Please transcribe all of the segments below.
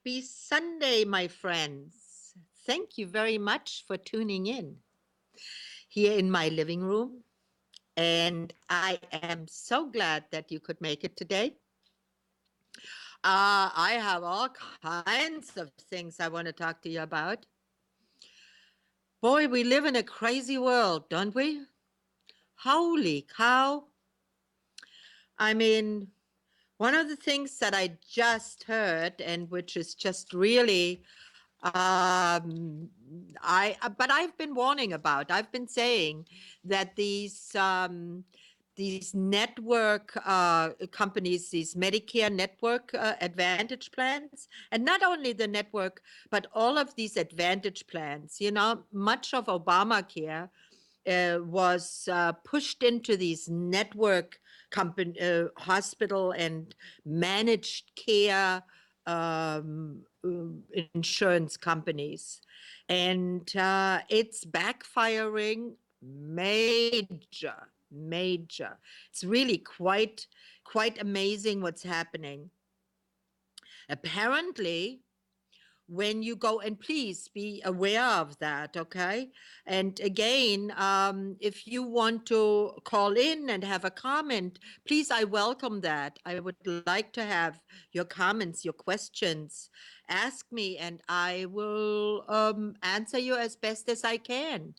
Happy Sunday, my friends. Thank you very much for tuning in here in my living room. And I am so glad that you could make it today. I have all kinds of things I want to talk to you about. Boy, we live in a crazy world, don't we? Holy cow. I mean, one of the things that I just heard, and which is just really but I've been warning about. I've been saying that these network companies, these Medicare network advantage plans, and not only the network, but all of these advantage plans. You know, much of Obamacare was pushed into these network company, hospital and managed care insurance companies, and it's backfiring major. It's really quite amazing what's happening. Apparently, when you go, and please be aware of that, okay? And again, if you want to call in and have a comment, please, I welcome that. I would like to have your comments, your questions. Ask me, and I will answer you as best as I can.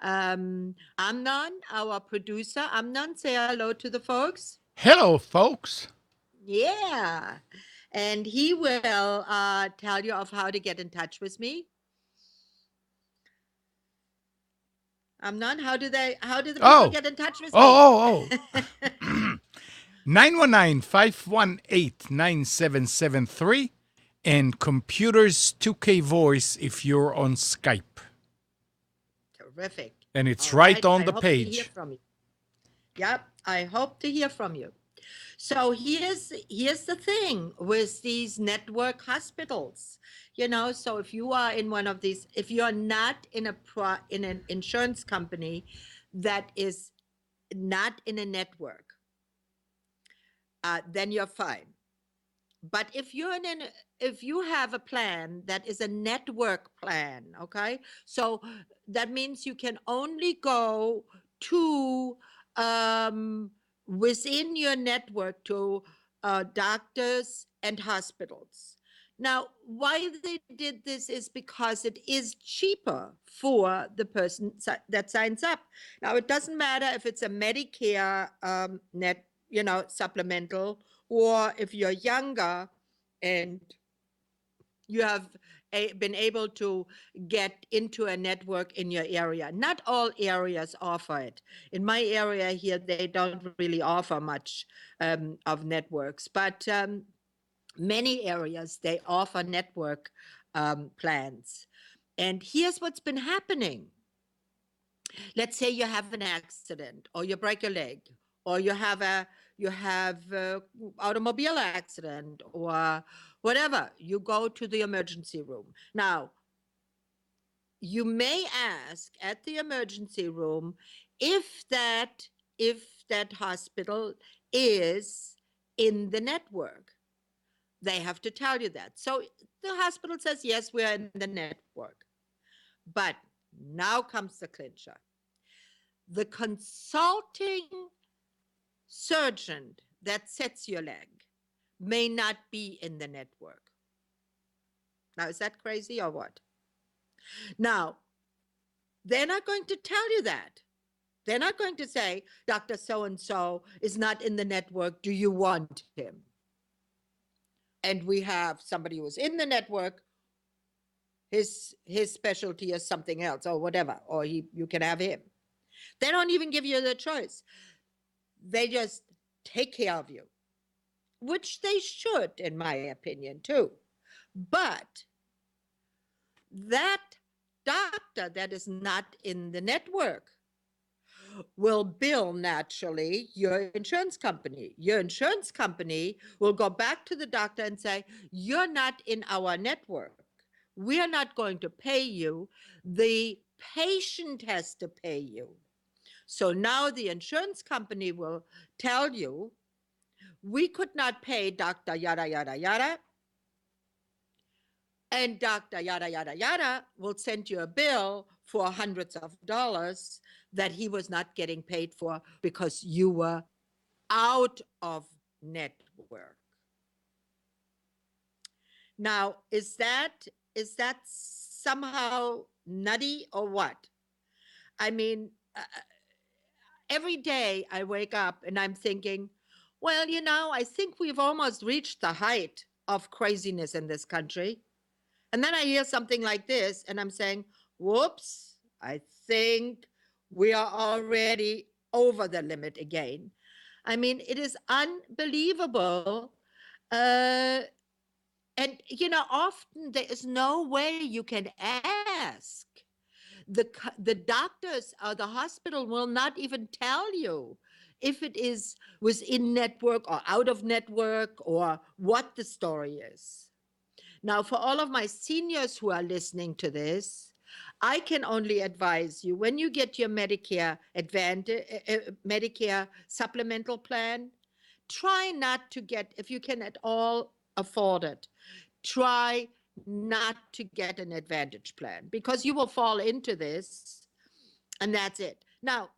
Amnon, our producer, Amnon, say hello to the folks. Hello, folks. Yeah. And he will tell you of how to get in touch with me. Amnon, how do the people Oh, get in touch with me? oh, oh, oh. 919-518-9773 and computers 2K voice if you're on Skype. Terrific. And it's All right right. on I the hope to hear page. from you. Yep. I hope to hear from you. So here's the thing with these network hospitals. You know, so if you are in one of these, if you're not in in an insurance company that is not in a network, then you're fine. But if you have a plan that is a network plan, okay, so that means you can only go to um, within your network to doctors and hospitals. Now, why they did this is because it is cheaper for the person that signs up. Now, it doesn't matter if it's a Medicare supplemental, or if you're younger and you have been able to get into a network in your area. Not all areas offer it. In my area here, they don't really offer much of networks, but many areas, they offer network plans. And here's what's been happening. Let's say you have an accident, or you break a leg, or you have automobile accident, or whatever. You go to the emergency room. Now, you may ask at the emergency room if that hospital is in the network. They have to tell you that. So the hospital says, yes, we are in the network. But now comes the clincher. The consulting surgeon that sets your leg may not be in the network. Now, is that crazy or what? Now, they're not going to tell you that. They're not going to say, Dr. So-and-so is not in the network. Do you want him? And we have somebody who's in the network. His specialty is something else or whatever, or you can have him. They don't even give you the choice. They just take care of you, which they should, in my opinion, too. But that doctor that is not in the network will bill, naturally, your insurance company. Your insurance company will go back to the doctor and say, you're not in our network. We're not going to pay you. The patient has to pay you. So now the insurance company will tell you, we could not pay Dr. Yada, yada, yada. And Dr. Yada, yada, yada will send you a bill for hundreds of dollars that he was not getting paid for because you were out of network. Now, is that somehow nutty or what? I mean, every day I wake up and I'm thinking, well, I think we've almost reached the height of craziness in this country. And then I hear something like this and I'm saying, whoops, I think we are already over the limit again. I mean, it is unbelievable. Uh, and, often there is no way you can ask. The doctors or the hospital will not even tell you if it is within network or out of network or what the story is. Now, for all of my seniors who are listening to this, I can only advise you when you get your Medicare Advantage, Medicare supplemental plan, try not to get, if you can at all afford it, try not to get an Advantage plan because you will fall into this and that's it. Now,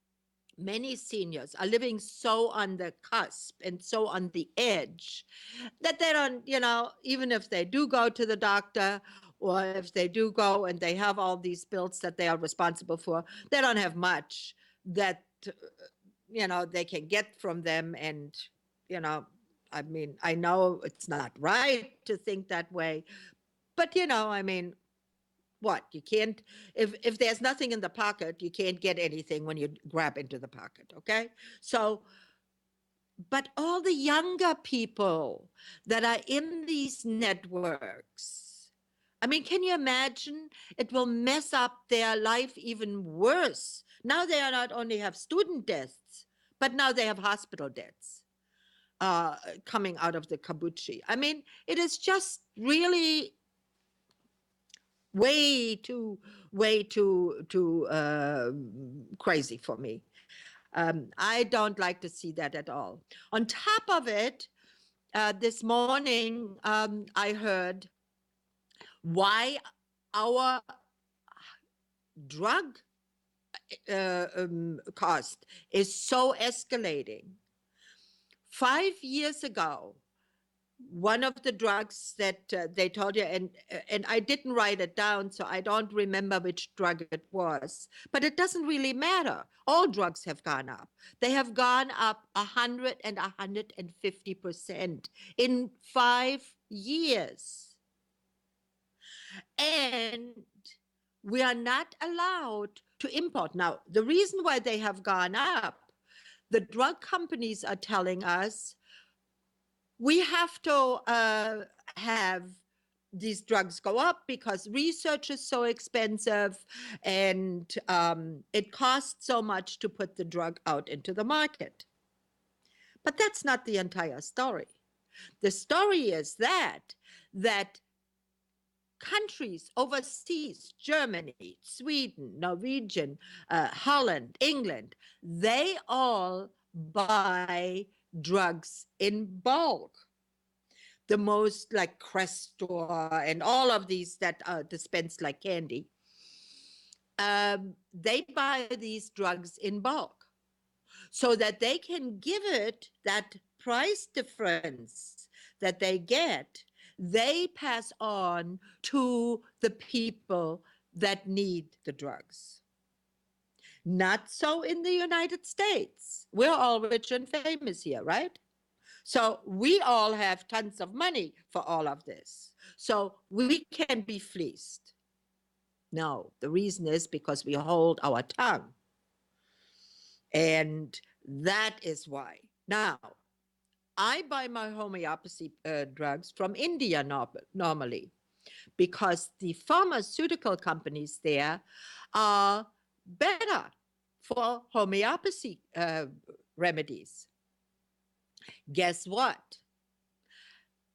many seniors are living so on the cusp and so on the edge that they don't, even if they do go to the doctor or if they do go and they have all these bills that they are responsible for, they don't have much that, they can get from them. And, I mean, I know it's not right to think that way, but, I mean, what you can't, if there's nothing in the pocket, you can't get anything when you grab into the pocket. Okay, so but all the younger people that are in these networks, I mean, can you imagine? It will mess up their life even worse. Now they are not only have student deaths, but now they have hospital deaths coming out of the kabuchi. I mean, it is just really way too crazy for me. I don't like to see that at all. On top of it, this morning I heard why our drug cost is so escalating. 5 years ago, one of the drugs that they told you, and I didn't write it down, so I don't remember which drug it was, but it doesn't really matter. All drugs have gone up. They have gone up 100 and 150% in 5 years. And we are not allowed to import. Now, the reason why they have gone up, the drug companies are telling us, we have to have these drugs go up because research is so expensive and it costs so much to put the drug out into the market. But that's not the entire story. The story is that countries overseas, Germany, Sweden, Norwegian, Holland, England, they all buy drugs in bulk. The most like Crestor and all of these that are dispensed like candy. They buy these drugs in bulk so that they can give it that price difference that they get. They pass on to the people that need the drugs. Not so in the United States. We're all rich and famous here, right? So we all have tons of money for all of this. So we can be fleeced. No, the reason is because we hold our tongue. And that is why. Now, I buy my homeopathy drugs from India normally because the pharmaceutical companies there are better for homeopathy remedies. Guess what?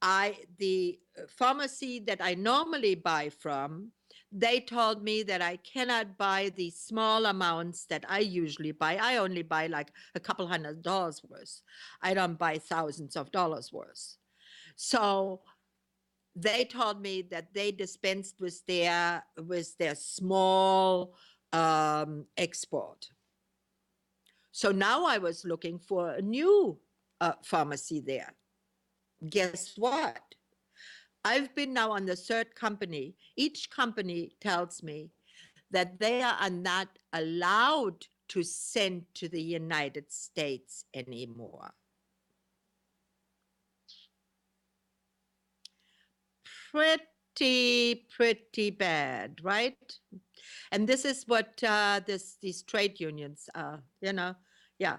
The pharmacy that I normally buy from, they told me that I cannot buy the small amounts that I usually buy. I only buy like a couple $100 worth. I don't buy thousands of dollars worth. So they told me that they dispensed with their small export. So now I was looking for a new pharmacy there. Guess what? I've been now on the third company. Each company tells me that they are not allowed to send to the United States anymore. Pretty bad, right? And this is what these trade unions are, yeah.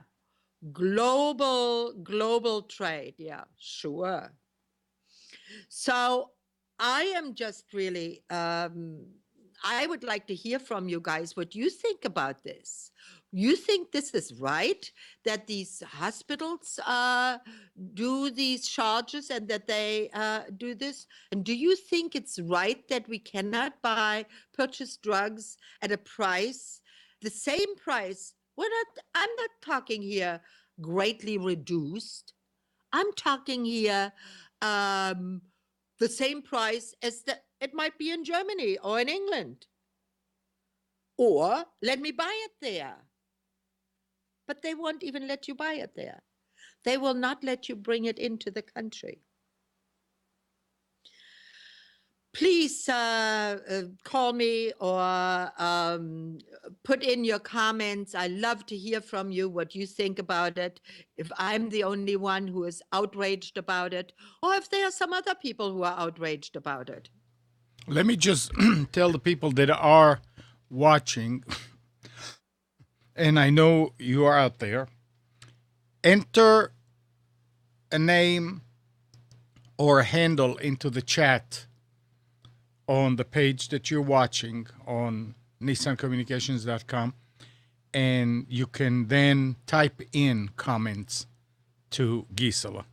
Global trade, yeah, sure. So I am just really, I would like to hear from you guys what you think about this. You think this is right that these hospitals do these charges and that they do this? And do you think it's right that we cannot purchase drugs at a price, the same price? I'm not talking here greatly reduced. I'm talking here the same price as it might be in Germany or in England. Or let me buy it there. But they won't even let you buy it there. They will not let you bring it into the country. Please call me or put in your comments. I love to hear from you what you think about it. If I'm the only one who is outraged about it, or if there are some other people who are outraged about it. Let me just tell the people that are watching, and I know you are out there, enter a name or a handle into the chat on the page that you're watching on nissancommunications.com, and you can then type in comments to Gisela.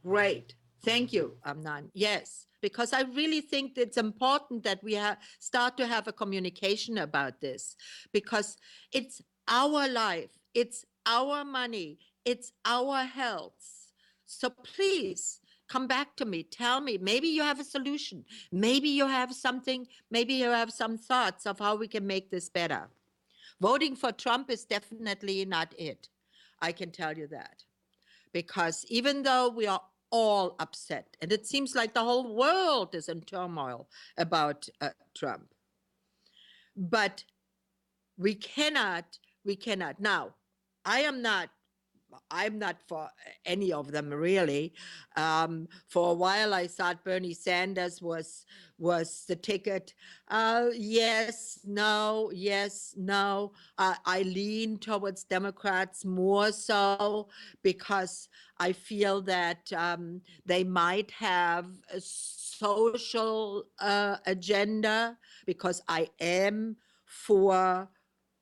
Great. Thank you, Amnon. Yes, because I really think it's important that we start to have a communication about this, because it's our life, it's our money, it's our health. So please come back to me. Tell me, maybe you have a solution. Maybe you have something, maybe you have some thoughts of how we can make this better. Voting for Trump is definitely not it. I can tell you that. Because even though we are all upset, and it seems like the whole world is in turmoil about Trump, but we cannot. Now, I'm not for any of them really. For a while, I thought Bernie Sanders was the ticket. Yes, no, yes, no. I lean towards Democrats more so because I feel that they might have a social agenda, because I am for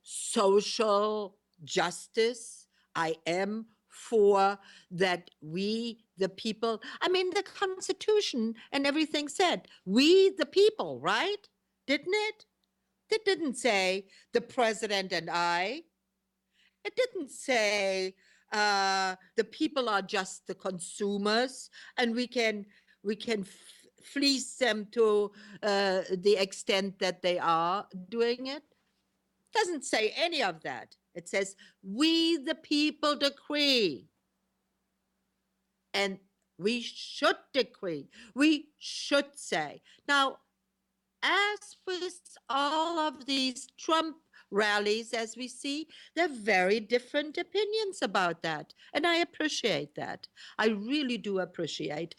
social justice. I am for that we, the people, I mean, the Constitution and everything said, we, the people, right? Didn't it? It didn't say the president and I. It didn't say the people are just the consumers and we can fleece them to the extent that they are doing it. Doesn't say any of that. It says, we the people decree. And we should decree. We should say. Now, as with all of these Trump rallies, as we see, there are very different opinions about that. And I appreciate that. I really do appreciate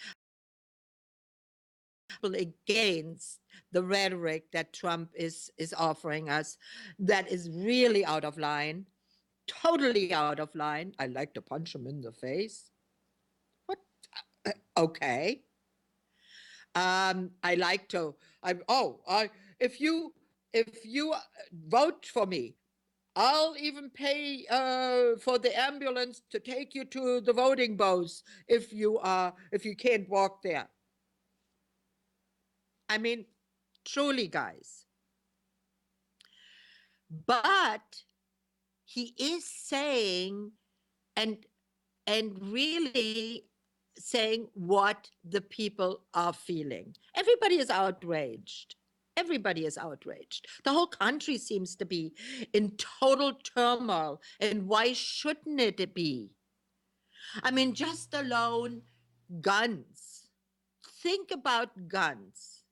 against the rhetoric that Trump is offering us that is really out of line. Totally out of line. I like to punch him in the face. What? Okay. I like to. If you vote for me, I'll even pay for the ambulance to take you to the voting booths if you can't walk there. I mean, truly, guys. But he is saying, and really saying what the people are feeling. Everybody is outraged. Everybody is outraged. The whole country seems to be in total turmoil. And why shouldn't it be? I mean, just alone guns. Think about guns.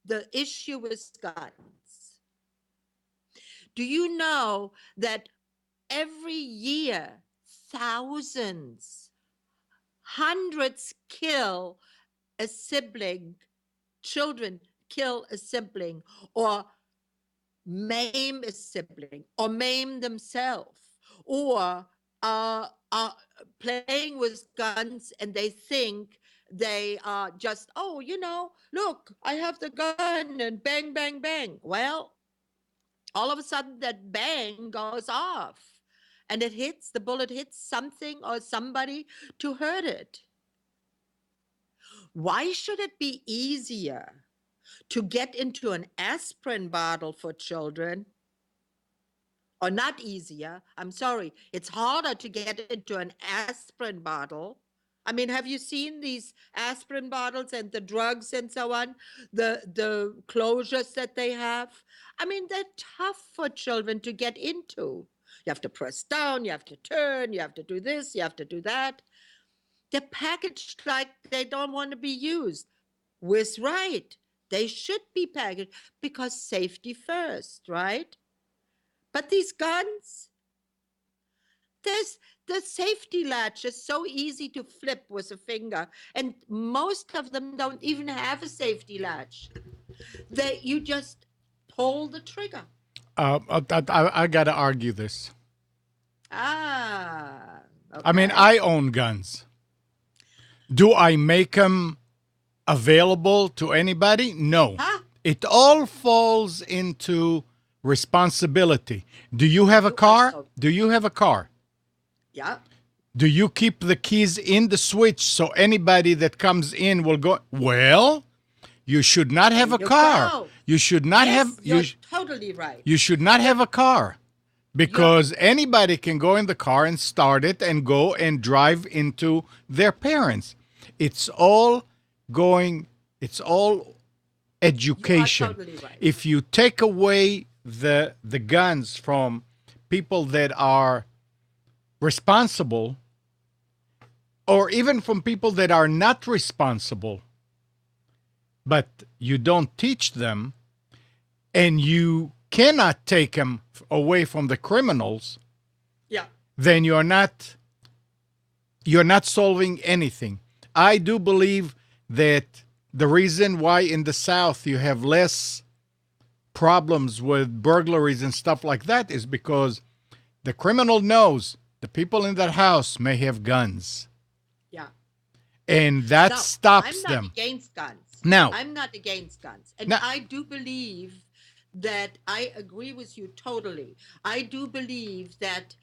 The issue is guns. Do you know that every year thousands, hundreds kill a sibling, children kill a sibling, or maim a sibling, or maim themselves, or are playing with guns and they think they are just, oh, look, I have the gun and bang, bang, bang. Well, all of a sudden that bang goes off and the bullet hits something or somebody to hurt it. Why should it be easier to get into an aspirin bottle for children? Or not easier, I'm sorry, it's harder to get into an aspirin bottle. I mean, have you seen these aspirin bottles and the drugs and so on, the closures that they have? I mean, they're tough for children to get into. You have to press down, you have to turn, you have to do this, you have to do that. They're packaged like they don't want to be used. With right, they should be packaged because safety first, right? But these guns, the safety latch is so easy to flip with a finger, and most of them don't even have a safety latch. You just pull the trigger. I got to argue this. Okay. I mean, I own guns. Do I make them available to anybody? No. Huh? It all falls into responsibility. Do you have a car? also- Do you have a car? Yeah. Do you keep the keys in the switch so anybody that comes in will go? Well, you should not have a you car. go. You should not Yes, have you're totally right. you should not have a car because anybody can go in the car and start it and go and drive into their parents. It's all education. totally right. If you take away the guns from people that are responsible, or even from people that are not responsible, but you don't teach them, and you cannot take them away from the criminals, Yeah. then you're not solving anything. I do believe that the reason why in the South you have less problems with burglaries and stuff like that is because the criminal knows the people in that house may have guns, Yeah. and that No, stops I'm them. not against guns. Now- I'm not against guns. And Now- I do believe that I agree with you totally. I do believe that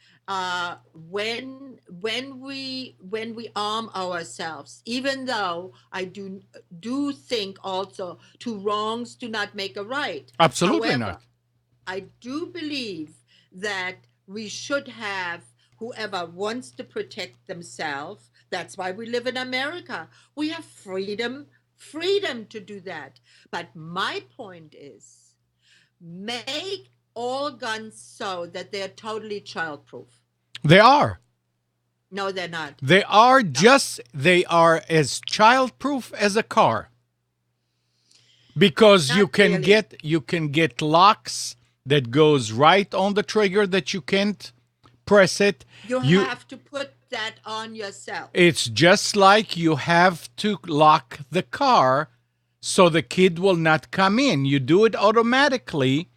when we arm ourselves, even though I do think also two wrongs do not make a right. Absolutely However, not. I do believe that we should have whoever wants to protect themselves. That's why we live in America. We have freedom to do that. But my point is, make all guns so that they're totally childproof. They are. No, they're not. They are as childproof as a car. Because Not you can really. get locks that goes right on the trigger that you can't press it. You have to put that on yourself. It's just like you have to lock the car so the kid will not come in. You do it automatically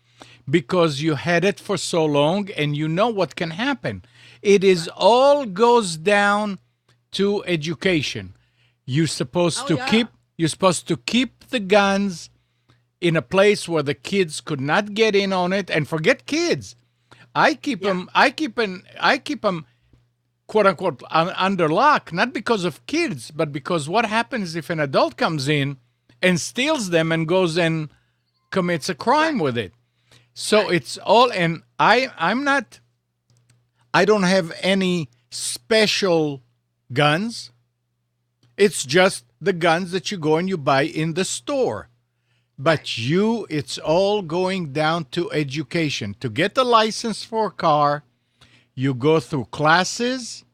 because you had it for so long and you know what can happen. It is all goes down to education. You're supposed to keep the guns in a place where the kids could not get in on it, and forget kids. I keep them quote unquote under lock, not because of kids, but because what happens if an adult comes in and steals them and goes and commits a crime with it. So it's all, and I don't have any special guns. It's just the guns that you go and you buy in the store. But it's all going down to education. To get a license for a car, you go through classes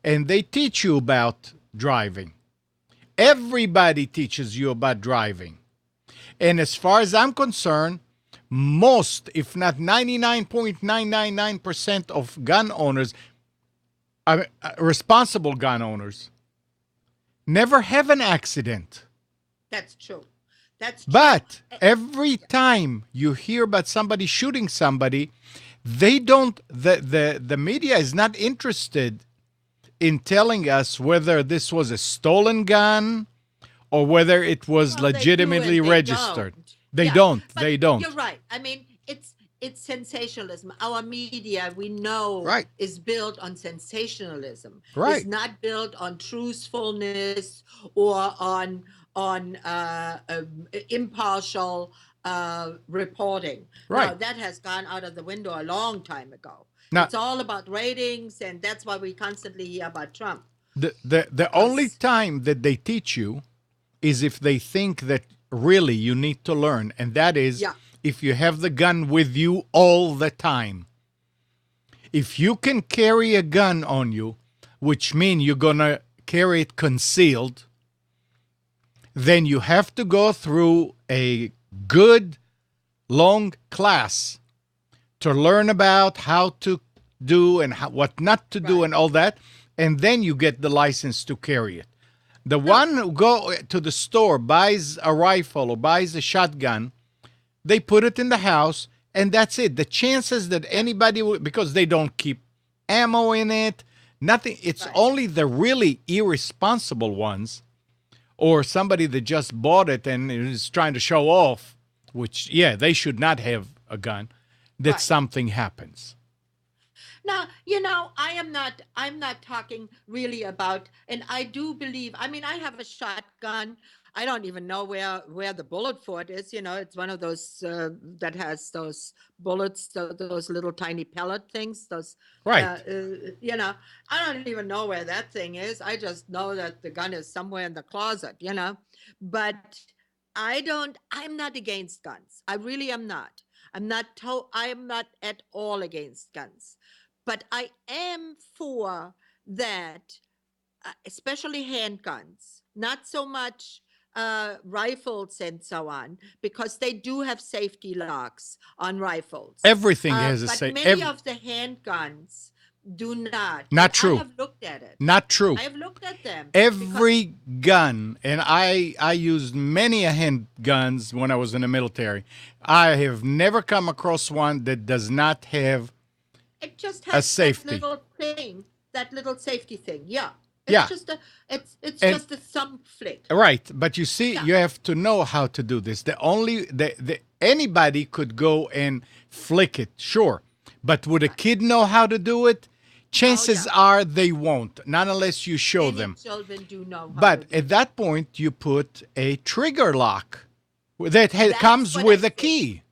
and they teach you about driving. Everybody teaches you about driving. And as far as I'm concerned, most, if not 99.999% of gun owners, responsible gun owners, never have an accident. That's true. That's true. But every time you hear about somebody shooting somebody, they don't, the media is not interested in telling us whether this was a stolen gun or whether it was Well, they do legitimately and they registered. don't. They Yeah, don't. but They don't. You're right. I mean, it's sensationalism. Our media, we know, Right. is built on sensationalism. Right. It's not built on truthfulness or on impartial reporting. No, Right. that has gone out of the window a long time ago. Now- It's all about ratings, and that's why we constantly hear about Trump. The only time that they teach you is if they think that really you need to learn, and that is Yeah. if you have the gun with you all the time. If you can carry a gun on you, which means you're gonna carry it concealed, then you have to go through a good long class to learn about how to do and what not to do Right. and all that, and then you get the license to carry it. The one who go to the store, buys a rifle or buys a shotgun, they put it in the house and that's it. The chances that anybody will, because they don't keep ammo in it, nothing. It's Right. only the really irresponsible ones or somebody that just bought it and is trying to show off, which, yeah, they should not have a gun, that Right. something happens. Now, I'm not talking really about, and I do believe, I mean, I have a shotgun. I don't even know where the bullet for it is. It's one of those that has those bullets, those little tiny pellet things, those, Right. I don't even know where that thing is. I just know that the gun is somewhere in the closet, but I'm not against guns. I really am not. I am not at all against guns. But I am for that, especially handguns, not so much rifles and so on, because they do have safety locks on rifles. Everything has a But safe. many of the handguns do not. Not And true. I have looked at it. Not true. I have looked at them. because- Every gun, and I used many a handguns when I was in the military. I have never come across one that does not have. It just has safety. that little thing, that little safety thing. Yeah. It's Yeah. just it's And- just a thumb flick. Right, but you see, Yeah. you have to know how to do this. Anybody could go and flick it, sure, but would a kid know how to do it? Chances yeah. are they won't, not unless you show Many them. children do know how But to do at that point, you put a trigger lock that That's comes what with I a think. key.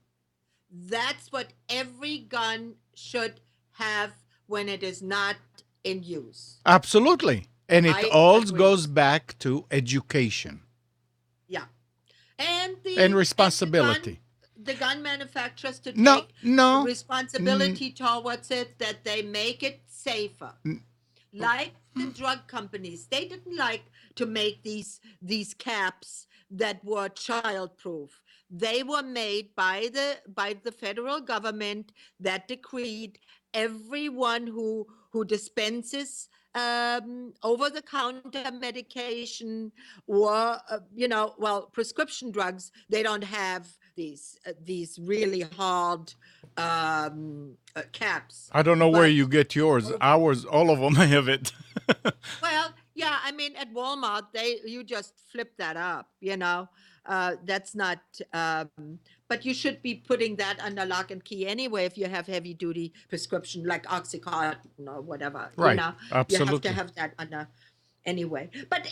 That's what every gun should have when it is not in use. Absolutely. And it I all agree. goes back to education Yeah. And and responsibility. the gun manufacturers to No, take no. responsibility towards it, that they make it safer. Like the drug companies, they didn't like to make these caps that were childproof. They were made by the federal government that decreed everyone who dispenses over-the-counter medication or prescription drugs. They don't have these really hard caps. I don't know where But- you get yours. Ours, all of them have it. Well, yeah, I mean, at Walmart, you just flip that up, that's not, but you should be putting that under lock and key anyway if you have heavy duty prescription like Oxycontin or whatever, Right, You absolutely. have to have that under anyway. But,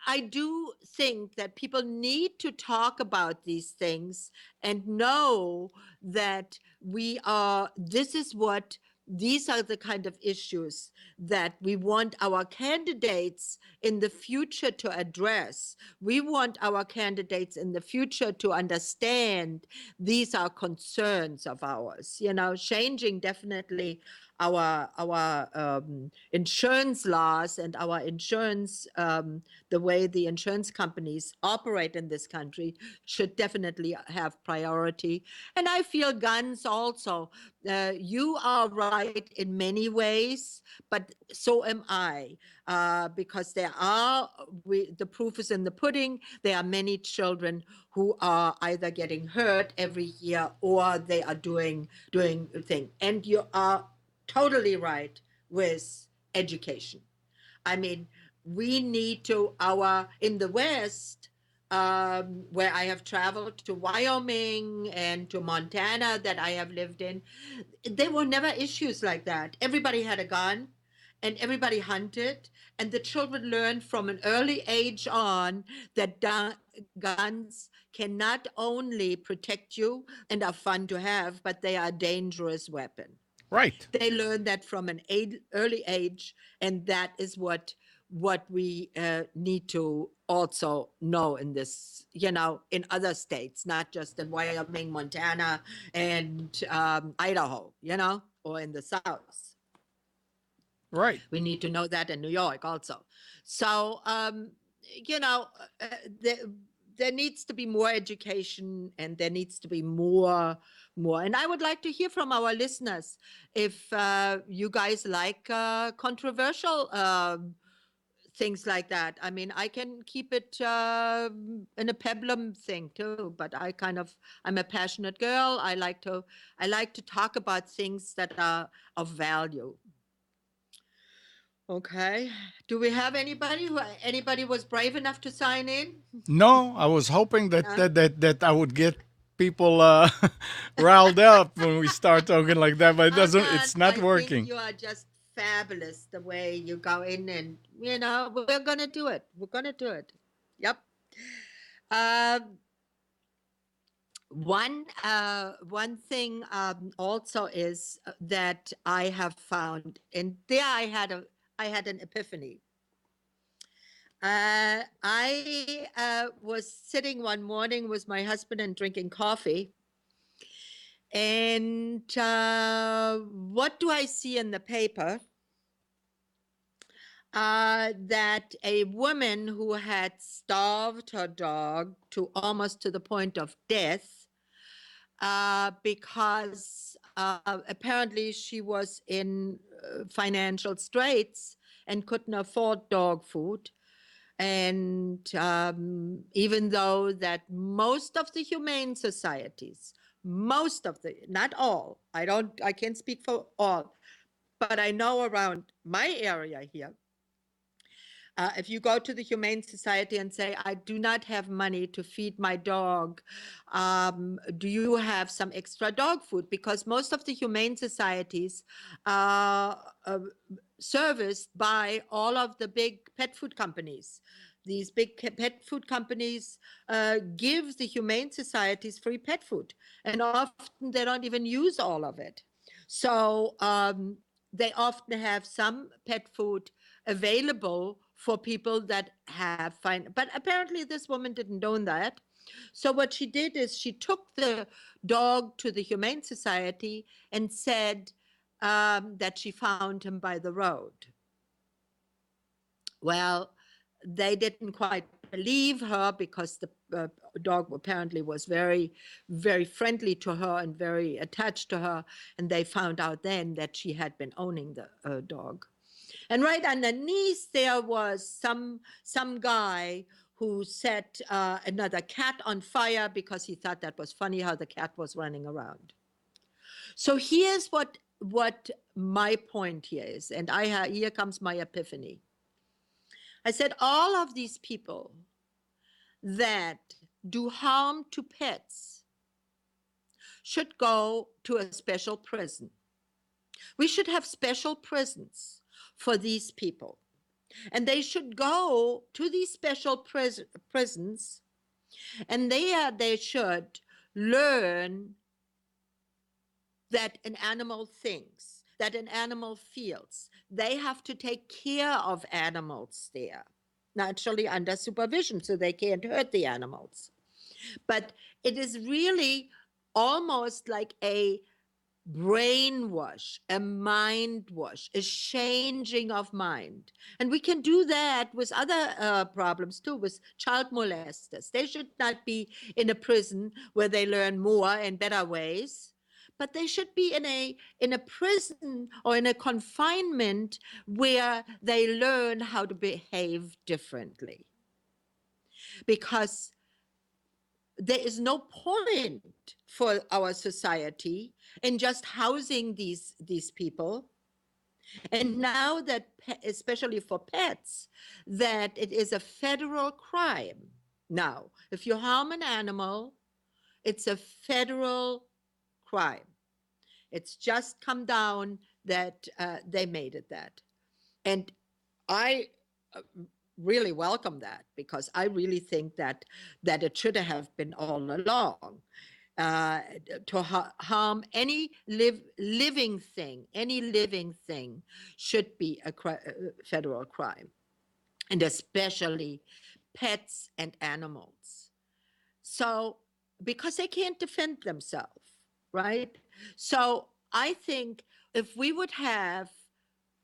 I do think that people need to talk about these things and know that this is what these are the kind of issues that we want our candidates in the future to address. We want our candidates in the future to understand these are concerns of ours. Changing definitely our insurance laws and our insurance, the way the insurance companies operate in this country should definitely have priority. And I feel guns also. You are right in many ways, but so am I, because the proof is in the pudding. There are many children who are either getting hurt every year or they are doing a thing. And you are totally right with education. I mean, we need to in the West, where I have traveled to Wyoming and to Montana that I have lived in, there were never issues like that. Everybody had a gun and everybody hunted, and the children learned from an early age on that guns can not only protect you and are fun to have, but they are a dangerous weapon. Right. They learn that from an early age, and that is what we need to also know in this, in other states, not just in Wyoming, Montana, and Idaho, or in the South. Right. We need to know that in New York also. So, there needs to be more education, and there needs to be more. And I would like to hear from our listeners if you guys like controversial things like that. I mean, I can keep it in a peplum thing too, but I'm a passionate girl. I like to talk about things that are of value. Okay. Do we have anybody was brave enough to sign in? No, I was hoping that Huh? that I would get people riled up when we start talking like that, but it doesn't. Anand, It's not I think working. you are just fabulous the way you go in, and we're gonna do it. We're gonna do it. Yep. Um, one thing also is that I have found, and there I had an epiphany. I was sitting one morning with my husband and drinking coffee, and what do I see in the paper? That a woman who had starved her dog to almost to the point of death, because apparently she was in financial straits and couldn't afford dog food. And even though that most of the humane societies, not all, I can't speak for all, but I know around my area here, if you go to the Humane Society and say, I do not have money to feed my dog, do you have some extra dog food? Because most of the Humane Societies are serviced by all of the big pet food companies. These big pet food companies give the Humane Societies free pet food, and often they don't even use all of it. So they often have some pet food available for people that have but apparently this woman didn't know that. So what she did is she took the dog to the Humane Society and said that she found him by the road. Well, they didn't quite believe her because the dog apparently was very, very friendly to her and very attached to her. And they found out then that she had been owning the dog. And right underneath there was some guy who set another cat on fire because he thought that was funny how the cat was running around. So here's what my point here is, and here comes my epiphany. I said all of these people that do harm to pets should go to a special prison. We should have special prisons for these people. And they should go to these special prisons, and they should learn that an animal thinks. that an animal feels. They have to take care of animals there, naturally under supervision, so they can't hurt the animals. But it is really almost like a brainwash, a mind wash, a changing of mind. And we can do that with other problems too, with child molesters. They should not be in a prison where they learn more and better ways, but they should be in a prison or in a confinement where they learn how to behave differently. Because there is no point for our society in just housing these people. And now that, especially for pets, that it is a federal crime. Now, if you harm an animal, it's a federal crime. It's just come down that they made it that. And I really welcome that, because I really think that it should have been all along. To harm any living thing, should be a federal crime, and especially pets and animals. So, because they can't defend themselves, right? So I think if we would have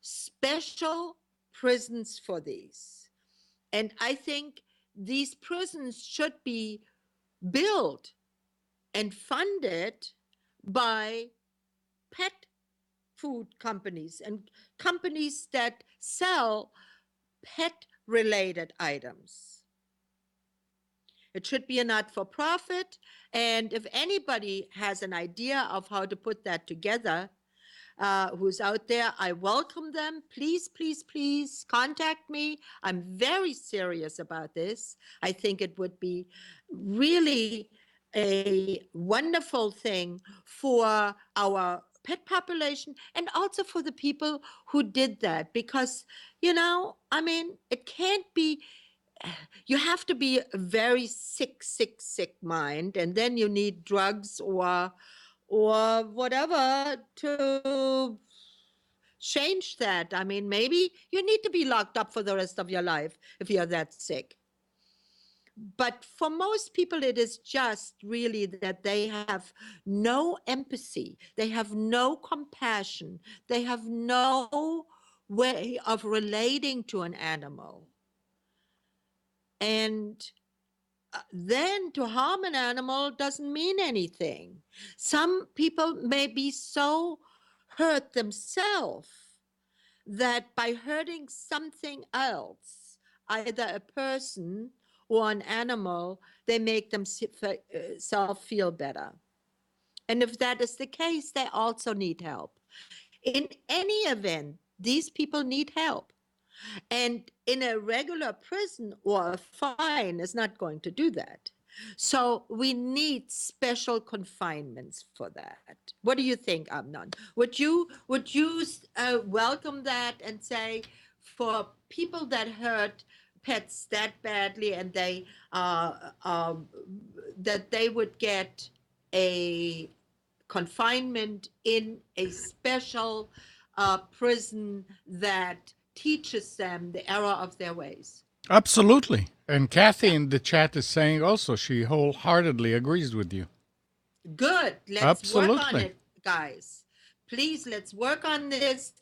special prisons for these, and I think these prisons should be built and funded by pet food companies and companies that sell pet related items. It should be a not-for-profit, and if anybody has an idea of how to put that together, who's out there, I welcome them. Please, please, please contact me. I'm very serious about this. I think it would be really a wonderful thing for our pet population and also for the people who did that, because, I mean, it can't be, you have to be a very sick mind, and then you need drugs or whatever to change that. I mean, maybe you need to be locked up for the rest of your life if you're that sick. But for most people, it is just really that they have no empathy, they have no compassion, they have no way of relating to an animal. And then to harm an animal doesn't mean anything. Some people may be so hurt themselves that by hurting something else, either a person or an animal, they make themselves feel better. And if that is the case, they also need help. In any event, these people need help. And in a regular prison or a fine is not going to do that. So we need special confinements for that. What do you think, Amnon? Would you welcome that and say, for people that hurt pets that badly, and they that they would get a confinement in a special prison that teaches them the error of their ways? Absolutely. And Kathy in the chat is saying also she wholeheartedly agrees with you. Good. Let's work on Absolutely. it, guys. Please, let's work on this.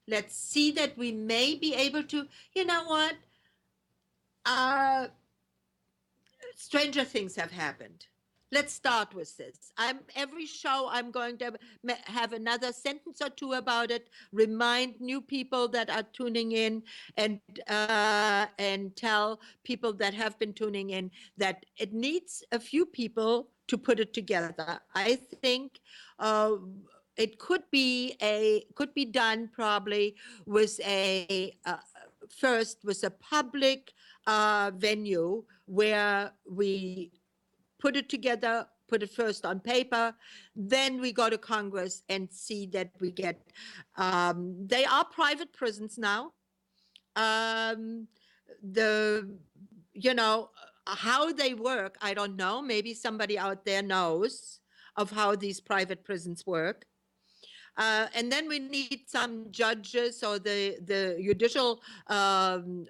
Let's see that we may be able to, you know what? Stranger things have happened. Let's start with this. Every show I'm going to have another sentence or two about it. Remind new people that are tuning in, and tell people that have been tuning in that it needs a few people to put it together. I think it could be done probably with first with a public venue where we put it together, put it first on paper, then we go to Congress and see that we get, they are private prisons now. How they work, I don't know. Maybe somebody out there knows of how these private prisons work. And then we need some judges or the judicial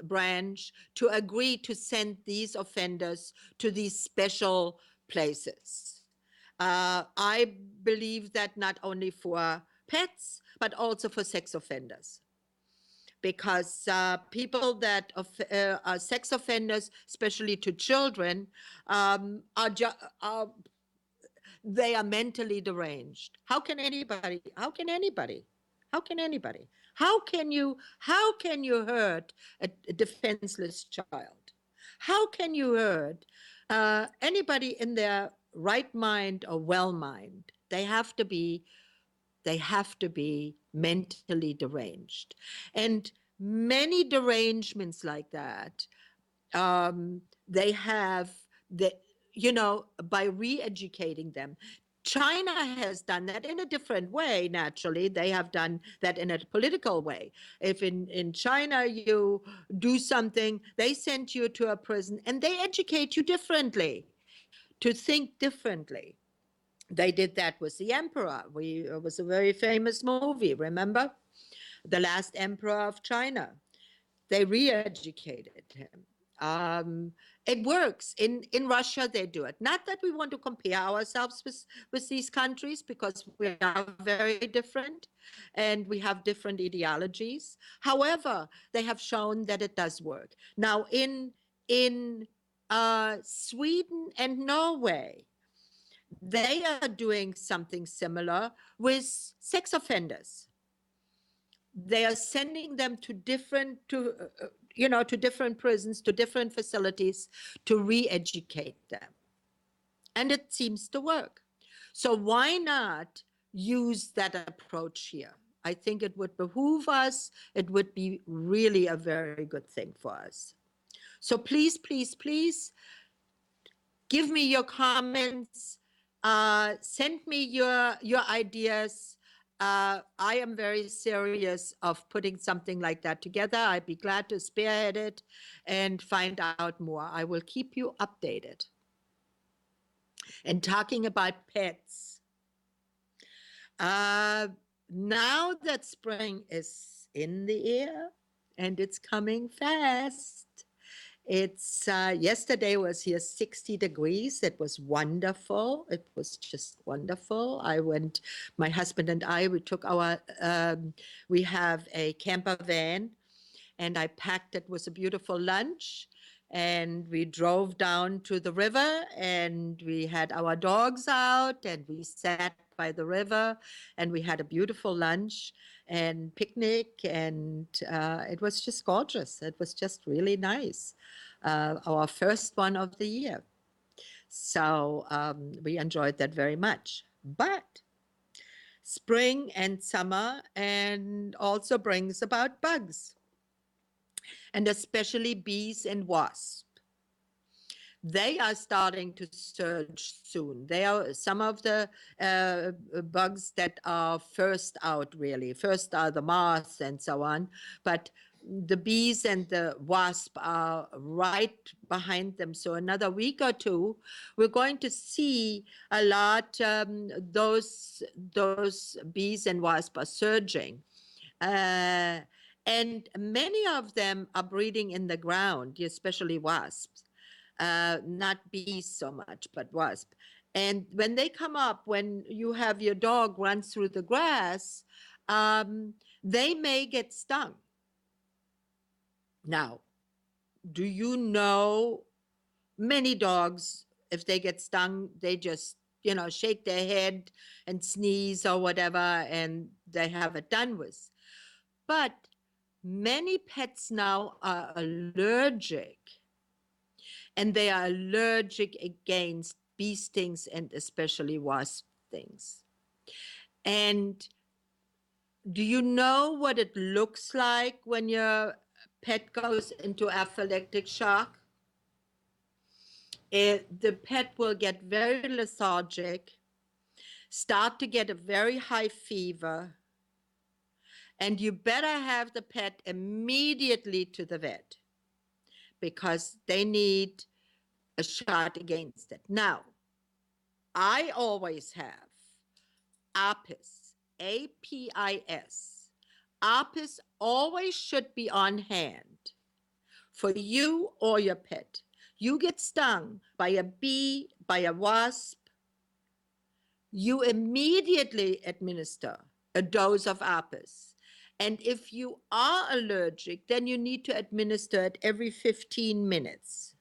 branch to agree to send these offenders to these special places. I believe that not only for pets, but also for sex offenders. Because people that are sex offenders, especially to children, are they are mentally deranged. How can anybody? How can anybody? How can anybody? How can you hurt a defenseless child? How can you hurt anybody in their right mind or well mind? They have to be mentally deranged. And many derangements like that, they have the, by re-educating them. China has done that in a different way, naturally. They have done that in a political way. If in China you do something, they send you to a prison and they educate you differently, to think differently. They did that with the emperor. It was a very famous movie, remember? The Last Emperor of China. They re-educated him. It works. In Russia, they do it. Not that we want to compare ourselves with these countries, because we are very different and we have different ideologies. However, they have shown that it does work. Now, in Sweden and Norway, they are doing something similar with sex offenders. They are sending them to different prisons, to different facilities, to re-educate them. And it seems to work. So why not use that approach here? I think it would behoove us. It would be really a very good thing for us. So please, please, please give me your comments. Send me your ideas. I am very serious of putting something like that together. I'd be glad to spearhead it and find out more. I will keep you updated. And talking about pets, now that spring is in the air and it's coming fast, it's yesterday was here 60 degrees. It was wonderful. It was just wonderful. My husband and I, we took we have a camper van, and I packed it with a beautiful lunch, and we drove down to the river, and we had our dogs out, and we sat by the river, and we had a beautiful lunch and picnic, and it was just gorgeous. It was just really nice. Our first one of the year. So we enjoyed that very much. But spring and summer and also brings about bugs, and especially bees and wasps. They are starting to surge soon. They are some of the bugs that are first out, really. First are the moths and so on, but the bees and the wasp are right behind them. So another week or two, we're going to see a lot. Those bees and wasps are surging. And many of them are breeding in the ground, especially wasps. Not bees so much, but wasp. And when they come up, when you have your dog run through the grass, they may get stung. Now, do you know many dogs, if they get stung, they just, shake their head and sneeze or whatever, and they have it done with. But many pets now are allergic, and they are allergic against bee stings and especially wasp stings. And do you know what it looks like when your pet goes into anaphylactic shock? The pet will get very lethargic, start to get a very high fever, and you better have the pet immediately to the vet, because they need a shot against it. Now, I always have Apis APIS. APIS always should be on hand for you or your pet. You get stung by a bee, by a wasp, you immediately administer a dose of APIS. And if you are allergic, then you need to administer it every 15 minutes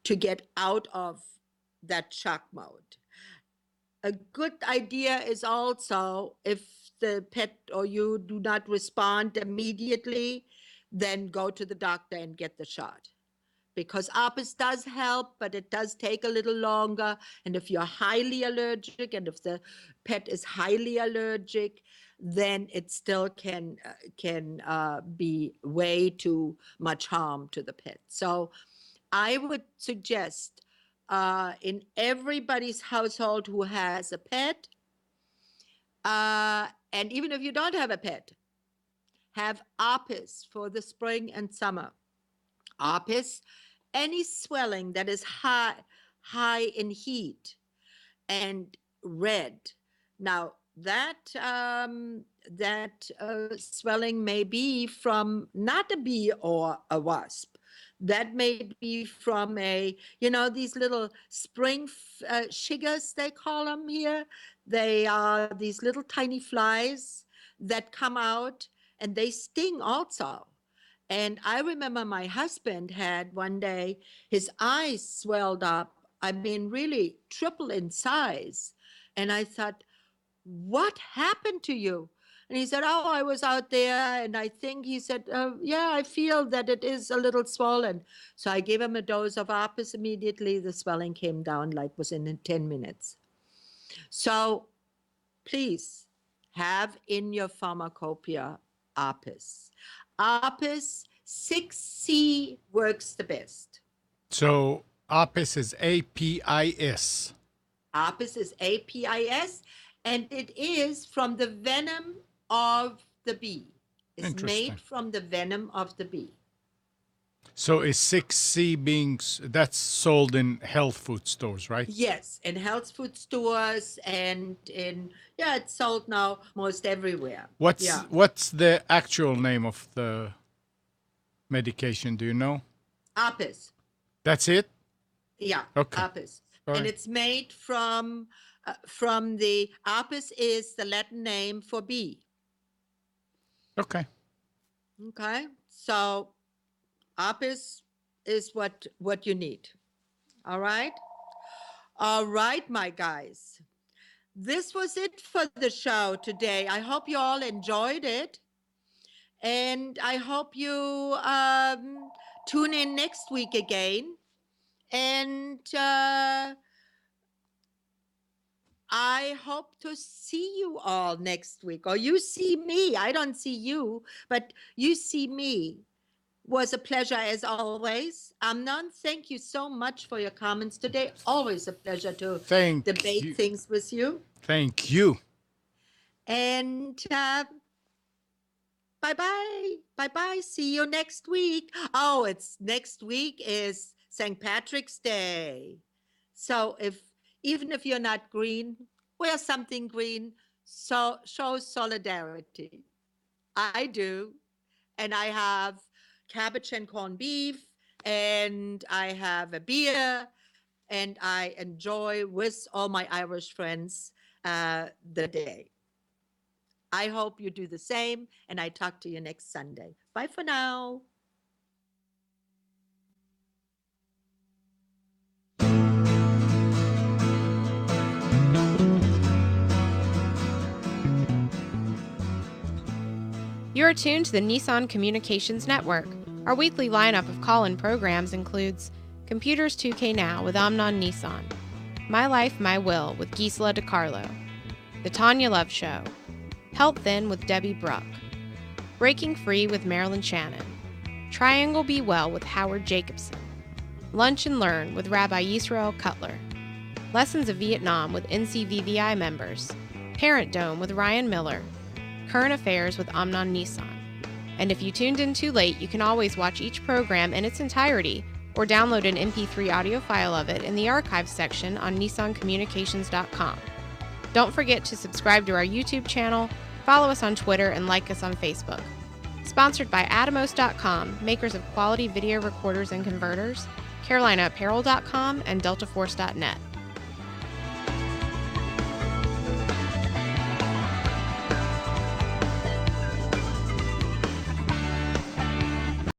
to get out of that shock mode. A good idea is also, if the pet or you do not respond immediately, then go to the doctor and get the shot. Because APIS does help, but it does take a little longer. And if you're highly allergic, and if the pet is highly allergic, then it still can be way too much harm to the pet. So I would suggest in everybody's household who has a pet, and even if you don't have a pet, have APIS for the spring and summer. APIS, any swelling that is high in heat and red. Now that swelling may be from not a bee or a wasp. That may be from these little spring shiggers, they call them here. They are these little tiny flies that come out and they sting also. And I remember my husband had one day, his eyes swelled up, I mean, really triple in size. And I thought, what happened to you? And he said, oh, I was out there. And I think he said, yeah, I feel that it is a little swollen. So I gave him a dose of APIS immediately. The swelling came down like within 10 minutes. So please have in your pharmacopoeia APIS. APIS 6C works the best. So APIS is APIS. APIS is APIS, and it is from the venom of the bee. It's made from the venom of the bee. So is 6C being, that's sold in health food stores, right? Yes, in health food stores and it's sold now most everywhere. What's the actual name of the medication? Do you know? APIS. That's it? Yeah. Okay. APIS. All and right. It's made from the APIS is the Latin name for bee. Okay. Okay. So APIS is what you need. All right. All right, my guys. This was it for the show today. I hope you all enjoyed it. And I hope you tune in next week again. And I hope to see you all next week. Or you see me. I don't see you, but you see me. Was a pleasure as always. Amnon, thank you so much for your comments today. Always a pleasure to debate things with you. Thank you. And bye-bye. Bye-bye. See you next week. Oh, next week is St. Patrick's Day. So even if you're not green, wear something green. So show solidarity. I do. And I have cabbage and corned beef, and I have a beer, and I enjoy with all my Irish friends the day. I hope you do the same, and I talk to you next Sunday. Bye for now. You are tuned to the Nissan Communications Network. Our weekly lineup of call-in programs includes Computers 2K Now with Amnon Nissan, My Life, My Will with Gisela DiCarlo, The Tanya Love Show, Help Then with Debbie Bruck, Breaking Free with Marilyn Shannon, Triangle Be Well with Howard Jacobson, Lunch and Learn with Rabbi Yisrael Cutler, Lessons of Vietnam with NCVVI members, Parent Dome with Ryan Miller, Current Affairs with Amnon Nissan. And if you tuned in too late, you can always watch each program in its entirety or download an MP3 audio file of it in the archives section on nissancommunications.com. Don't forget to subscribe to our YouTube channel, follow us on Twitter, and like us on Facebook. Sponsored by Atomos.com, makers of quality video recorders and converters, CarolinaApparel.com, and DeltaForce.net.